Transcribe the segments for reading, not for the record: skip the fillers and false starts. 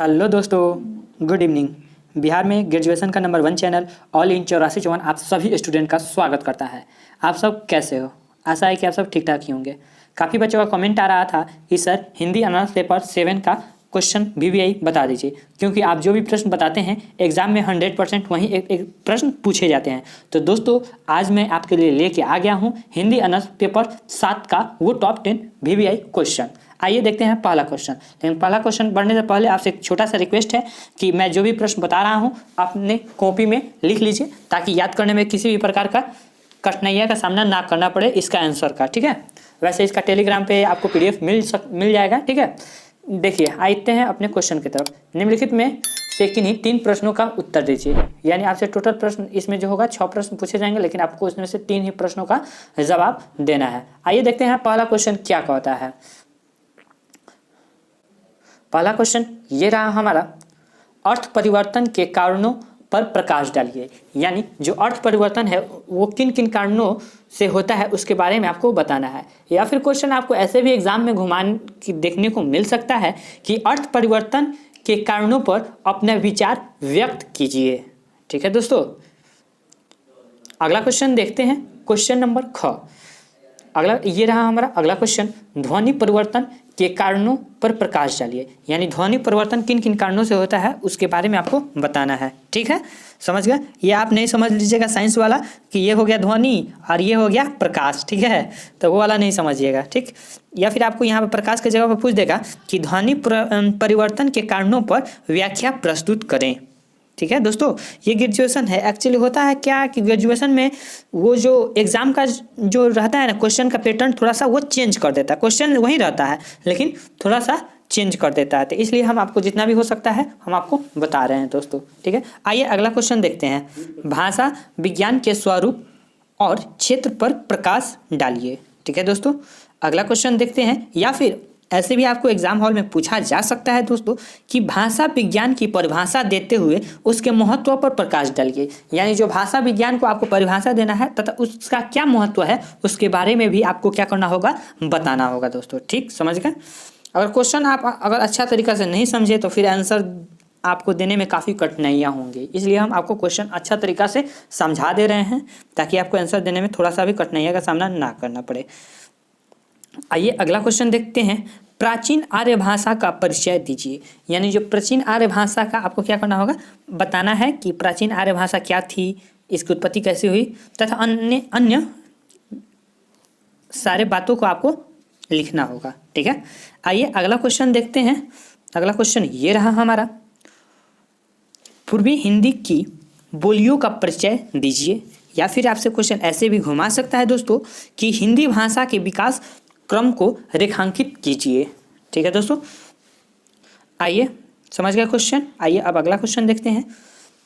Hello दोस्तों, good evening. Bihar में graduation का नंबर 1 चैनल ऑल इन 8454 आप सभी स्टूडेंट का स्वागत करता है। आप सब कैसे हो? आशा है कि आप सब ठीक ठाक ही होंगे। काफ़ी बच्चों का कमेंट आ रहा था कि सर हिंदी ऑनर्स पेपर 7 का क्वेश्चन VVI बता दीजिए, क्योंकि आप जो भी प्रश्न बताते हैं एग्जाम में 100% वहीं एक प्रश्न पूछे जाते हैं। तो दोस्तों आज मैं आपके लिए लेके आ गया हूँ हिंदी ऑनर्स पेपर 7 का वो टॉप 10 VVI क्वेश्चन। आइए देखते हैं पहला क्वेश्चन। लेकिन पहला क्वेश्चन बढ़ने से पहले आपसे एक छोटा सा रिक्वेस्ट है कि मैं जो भी प्रश्न बता रहा हूँ अपने कॉपी में लिख लीजिए, ताकि याद करने में किसी भी प्रकार का कठिनाइयों का सामना ना करना पड़े इसका आंसर का। ठीक है, वैसे इसका टेलीग्राम पे आपको PDF मिल जाएगा। ठीक है, देखिए आते हैं अपने क्वेश्चन की तरफ। निम्नलिखित में से किन्हीं 3 प्रश्नों का उत्तर दीजिए। यानी आपसे टोटल प्रश्न इसमें जो होगा 6 प्रश्न पूछे जाएंगे, लेकिन आपको उसमें से 3 ही प्रश्नों का जवाब देना है। आइए देखते हैं पहला क्वेश्चन क्या कहता है। पहला क्वेश्चन ये रहा हमारा, अर्थ परिवर्तन के कारणों पर प्रकाश डालिए। यानी जो अर्थ परिवर्तन है वो किन किन कारणों से होता है उसके बारे में आपको बताना है। या फिर क्वेश्चन आपको ऐसे भी एग्जाम में घुमान की देखने को मिल सकता है कि अर्थ परिवर्तन के कारणों पर अपने विचार व्यक्त कीजिए। ठीक है दोस्तों, अगला क्वेश्चन देखते हैं। क्वेश्चन नंबर ख, अगला ये रहा हमारा अगला क्वेश्चन, ध्वनि परिवर्तन के कारणों पर प्रकाश डालिए। यानी ध्वनि परिवर्तन किन किन कारणों से होता है उसके बारे में आपको बताना है। ठीक है, समझ गए? ये आप नहीं समझ लीजिएगा साइंस वाला कि ये हो गया ध्वनि और ये हो गया प्रकाश। ठीक है, तो वो वाला नहीं समझिएगा। ठीक, या फिर आपको यहाँ पर प्रकाश की जगह पर पूछ देगा कि ध्वनि परिवर्तन के कारणों पर व्याख्या प्रस्तुत करें। ठीक है दोस्तों, ये ग्रेजुएशन है। एक्चुअली होता है क्या कि ग्रेजुएशन में वो जो एग्जाम का जो रहता है ना, क्वेश्चन का पैटर्न थोड़ा सा वो चेंज कर देता है। क्वेश्चन वही रहता है लेकिन थोड़ा सा चेंज कर देता है, तो इसलिए हम आपको जितना भी हो सकता है हम आपको बता रहे हैं दोस्तों। ठीक है, आइए अगला क्वेश्चन देखते हैं। भाषा विज्ञान के स्वरूप और क्षेत्र पर प्रकाश डालिए। ठीक है दोस्तों, अगला क्वेश्चन देखते हैं। या फिर ऐसे भी आपको एग्जाम हॉल में पूछा जा सकता है दोस्तों कि भाषा विज्ञान की परिभाषा देते हुए उसके महत्व पर प्रकाश डालिए। यानी जो भाषा विज्ञान को आपको परिभाषा देना है तथा उसका क्या महत्व है उसके बारे में भी आपको क्या करना होगा, बताना होगा दोस्तों। ठीक, समझ गए? अगर क्वेश्चन आप अगर अच्छा तरीका से नहीं समझे तो फिर आंसर आपको देने में काफ़ी कठिनाइयाँ होंगी, इसलिए हम आपको क्वेश्चन अच्छा तरीका से समझा दे रहे हैं ताकि आपको आंसर देने में थोड़ा सा भी कठिनाइयों का सामना ना करना पड़े। आइए अगला क्वेश्चन देखते हैं। प्राचीन आर्य भाषा का परिचय दीजिए। यानी जो प्राचीन आर्य भाषा का आपको क्या करना होगा, बताना है कि प्राचीन आर्य भाषा क्या थी, इसकी उत्पत्ति कैसे हुई, तथा अन्य सारे बातों को आपको लिखना होगा। ठीक है, आइए अगला क्वेश्चन देखते हैं। अगला क्वेश्चन ये रहा हमारा, पूर्वी हिंदी की बोलियों का परिचय दीजिए। या फिर आपसे क्वेश्चन ऐसे भी घुमा सकता है दोस्तों कि हिंदी भाषा के विकास क्रम को रेखांकित कीजिए। ठीक है दोस्तों, आइए समझ गए क्वेश्चन। आइए अब अगला क्वेश्चन देखते हैं।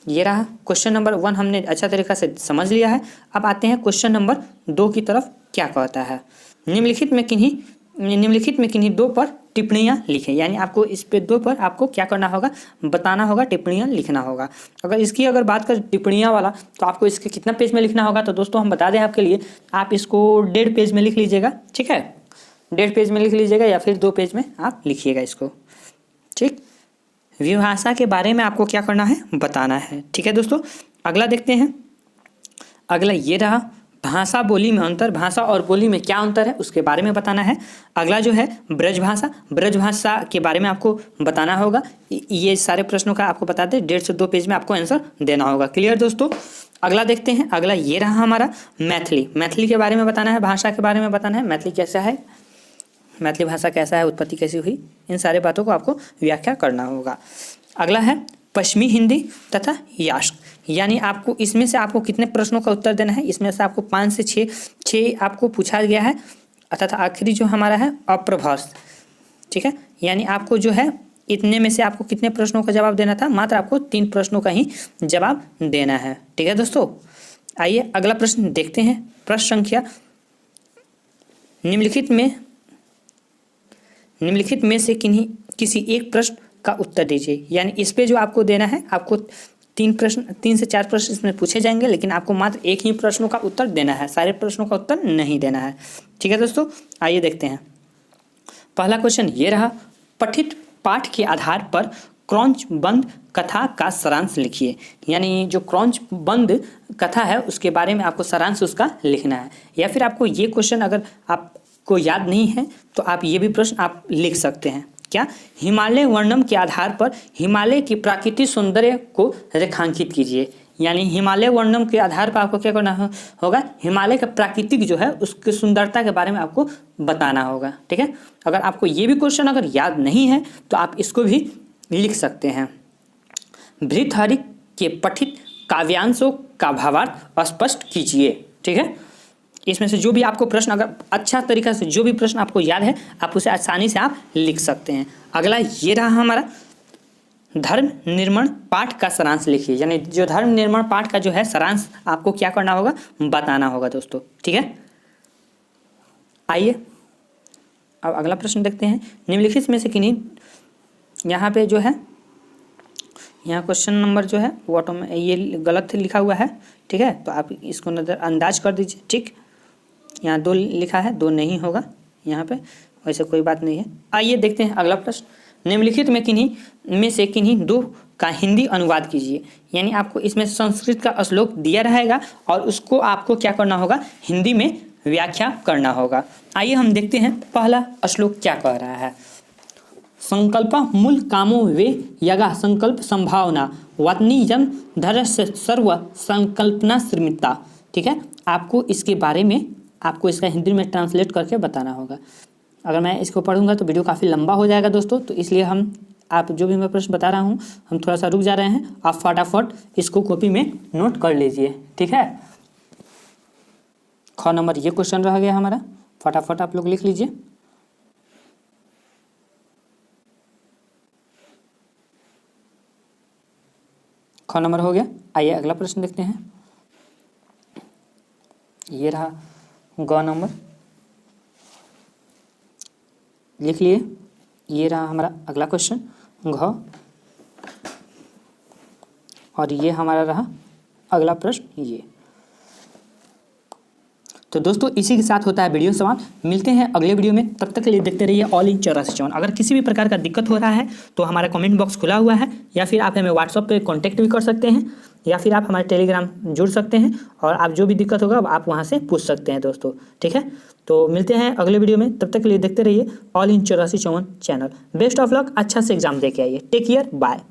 ये रहा क्वेश्चन नंबर 1, हमने अच्छा तरीका से समझ लिया है। अब आते हैं क्वेश्चन नंबर 2 की तरफ। क्या कहता है, निम्नलिखित में किन्हीं 2 पर टिप्पणियाँ लिखें। यानी आपको इस पे 2 पर आपको क्या करना होगा, बताना होगा, टिप्पणियाँ लिखना होगा। अगर बात करें टिप्पणियाँ वाला तो आपको इसके कितना पेज में लिखना होगा, तो दोस्तों हम बता दें आपके लिए, आप इसको 1.5 पेज में लिख लीजिएगा। ठीक है, 1.5 पेज में लिख लीजिएगा या फिर 2 पेज में आप लिखिएगा इसको। ठीक, विभाषा के बारे में आपको क्या करना है, बताना है। ठीक है दोस्तों, अगला देखते हैं। अगला ये रहा, भाषा बोली में अंतर। भाषा और बोली में क्या अंतर है उसके बारे में बताना है। अगला जो है ब्रज भाषा के बारे में आपको बताना होगा। ये सारे प्रश्नों का आपको बता दें 1.5 से 2 पेज में आपको आंसर देना होगा। क्लियर दोस्तों, अगला देखते हैं। अगला ये रहा हमारा मैथिली के बारे में बताना है, भाषा के बारे में बताना है। मैथिली कैसा है, मैथिली भाषा कैसा है, उत्पत्ति कैसी हुई, इन सारे बातों को आपको व्याख्या करना होगा। अगला है पश्चिमी हिंदी तथा यास्क। यानी आपको इसमें से आपको कितने प्रश्नों का उत्तर देना है, इसमें से आपको 5 से 6 आपको पूछा गया है। तथा आखिरी जो हमारा है अप्रभास। ठीक है, यानी आपको जो है इतने में से आपको कितने प्रश्नों का जवाब देना था, मात्र आपको 3 प्रश्नों का ही जवाब देना है। ठीक है दोस्तों, आइए अगला प्रश्न देखते हैं। प्रश्न संख्या, निम्नलिखित में से किसी एक प्रश्न का उत्तर दीजिए। यानी इस पे जो आपको देना है, आपको 3 से 4 प्रश्न इसमें पूछे जाएंगे, लेकिन आपको मात्र एक ही प्रश्नों का उत्तर देना है, सारे प्रश्नों का उत्तर नहीं देना है। ठीक है दोस्तों, आइए देखते हैं। पहला क्वेश्चन ये रहा, पठित पाठ के आधार पर क्रॉन्च बंद कथा का सारांश लिखिए। यानी जो क्रॉन्च बंद कथा है उसके बारे में आपको सारांश उसका लिखना है। या फिर आपको ये क्वेश्चन अगर आपको याद नहीं है तो आप ये भी प्रश्न आप लिख सकते हैं। क्या? हिमालय वर्णन के आधार पर हिमालय की प्राकृतिक सौंदर्य को रेखांकित कीजिए। यानी हिमालय वर्णन के आधार पर आपको क्या करना होगा, हिमालय का प्राकृतिक जो है उसकी सुंदरता के बारे में आपको बताना होगा। ठीक है, अगर आपको ये भी क्वेश्चन अगर याद नहीं है तो आप इसको भी लिख सकते हैं। भर्तृहरि के पठित काव्यांशों का भावार्थ स्पष्ट कीजिए। ठीक है, इसमें से जो भी आपको प्रश्न अगर अच्छा तरीका से जो भी प्रश्न आपको याद है आप उसे आसानी से आप लिख सकते हैं। अगला ये रहा हमारा धर्म निर्माण पाठ का सारांश लिखिए। यानी जो धर्म निर्माण पाठ का जो है सारांश आपको क्या करना होगा, बताना होगा दोस्तों। ठीक है, आइए अब अगला प्रश्न देखते हैं। निम्नलिखित में से किन्हीं, यहाँ पे जो है यहाँ क्वेश्चन नंबर जो है वो ये गलत लिखा हुआ है। ठीक है, तो आप इसको नज़रअंदाज कर दीजिए। ठीक, यहाँ 2 लिखा है, 2 नहीं होगा यहाँ पे, वैसे कोई बात नहीं है। आइए देखते हैं अगला प्रश्न। निम्नलिखित में किन्हीं 2 का हिंदी अनुवाद कीजिए। यानी आपको इसमें संस्कृत का श्लोक दिया रहेगा और उसको आपको क्या करना होगा, हिंदी में व्याख्या करना होगा। आइए हम देखते हैं पहला श्लोक क्या कह रहा है। संकल्प मूल कामो वे यगा संकल्प संभावना वत्नी जन धरस्य सर्व संकल्पना श्रीमिता। ठीक है, आपको इसके बारे में आपको इसका हिंदी में ट्रांसलेट करके बताना होगा। अगर मैं इसको पढ़ूंगा तो वीडियो काफ़ी लंबा हो जाएगा दोस्तों, तो इसलिए आप जो भी मैं प्रश्न बता रहा हूँ हम थोड़ा सा रुक जा रहे हैं। आप फटाफट इसको कॉपी में नोट कर लीजिए। ठीक है, ख नंबर ये क्वेश्चन रह गया हमारा, फटाफट आप लोग लिख लीजिए। ख नंबर हो गया। आइए अगला प्रश्न देखते हैं। ये रहा ग नंबर, लिख लिए। ये रहा हमारा अगला क्वेश्चन घ, और ये हमारा रहा अगला प्रश्न ये। तो दोस्तों इसी के साथ होता है वीडियो समाप्त। मिलते हैं अगले वीडियो में, तब तक के लिए देखते रहिए ऑल इन 84 अगर किसी भी प्रकार का दिक्कत हो रहा है तो हमारा कमेंट बॉक्स खुला हुआ है, या फिर आप हमें व्हाट्सएप पे कांटेक्ट भी कर सकते हैं, या फिर आप हमारे टेलीग्राम जुड़ सकते हैं और आप जो भी दिक्कत होगा आप वहाँ से पूछ सकते हैं दोस्तों। ठीक है, तो मिलते हैं अगले वीडियो में, तब तक के लिए देखते रहिए all in 84 channel. Best of luck, अच्छा से एग्जाम दे के आइए। Take care, bye.